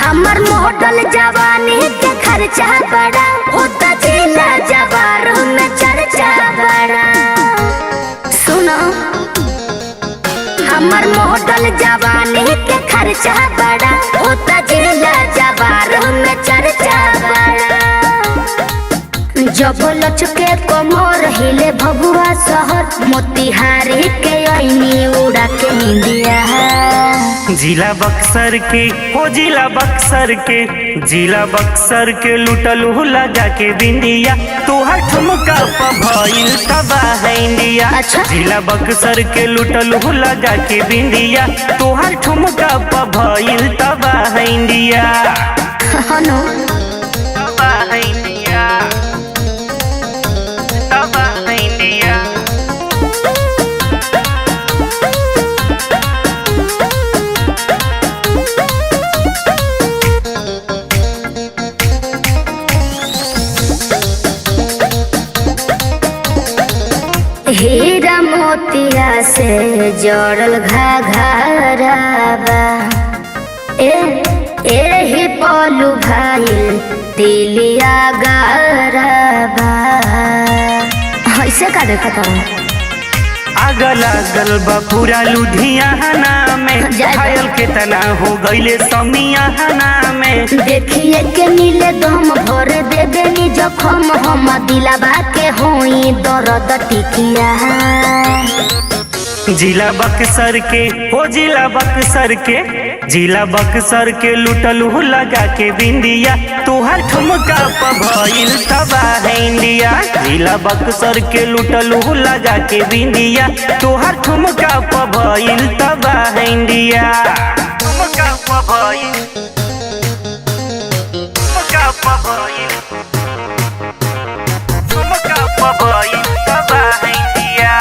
हमर मॉडल जवानी के खर्चा बड़ा होता जिला जवार में चर्चा बड़ा। सुनो हमर मॉडल जवानी के खर्चा बड़ा होता जिला जवार में चर्चा बड़ा। जब लचके कमर हिले भगुआ शहर मोतिहारी के आईनी उड़ा के निंदिया। जिला बक्सर के हो जिला बक्सर के लुटलू लगा के बिंदिया तोहर ठुमका भइल तबाह इंडिया। अच्छा? जिला बक्सर के लुटलू लगा के बिंदिया तोहर ठुमका भइल तबाह इंडिया। हनो तबाह इंडिया, तबाह इंडिया। हीरा मोतिया से जोड़ल घाघराबा एही पलू भाई दिलिया गाराबा। ऐसे का देखता आगल आगल बा पूरा लुधियाना में घायल कितना हो गईले समियाना में। देखिए के नीले दम भर दे देनी जखम हम दिलाबा के होई दर्द टिकिया। जिला बक्सर के हो जिला बक्सर के लुटलू लगा के बिंदिया तोहर ठुमका भइल तबाह इंडिया। जिला बक्सर के लुटलू लगा के बिंदिया तोहर ठुमका भइल तबाह इंडिया। ठुमका भइल, ठुमका भइल, ठुमका भइल तबाह इंडिया।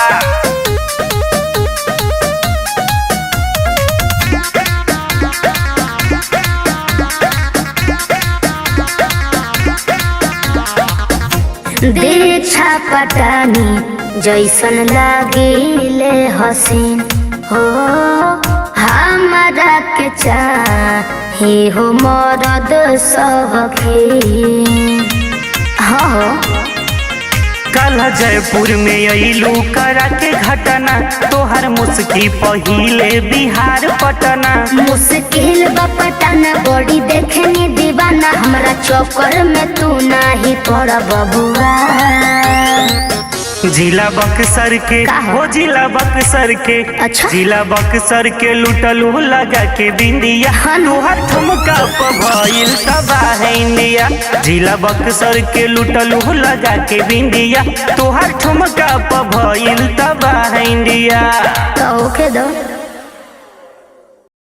दीक्षा पटानी जैसन लागिले हसीन हो हमारा के चाहे हो मरद सबके। हाँ कल जयपुर में अइलू करा के घटना तोहर मुस्की पहिले बिहार पटना। मुश्किल बपटना बड़ी देखनी दीवाना हमरा चक्कर में तू नहीं पड़ बबुआ। जिला बक्सर के हो जिला बक्सर के अच्छा? जिला बक्सर के लुटलू लगा के बिंदिया तोहर ठुमका भइल तबाह इंडिया। जिला बक्सर के लुटलू लगा के बिंदिया तोहर ठुमका भइल तबाह इंडिया। तो ओके दो।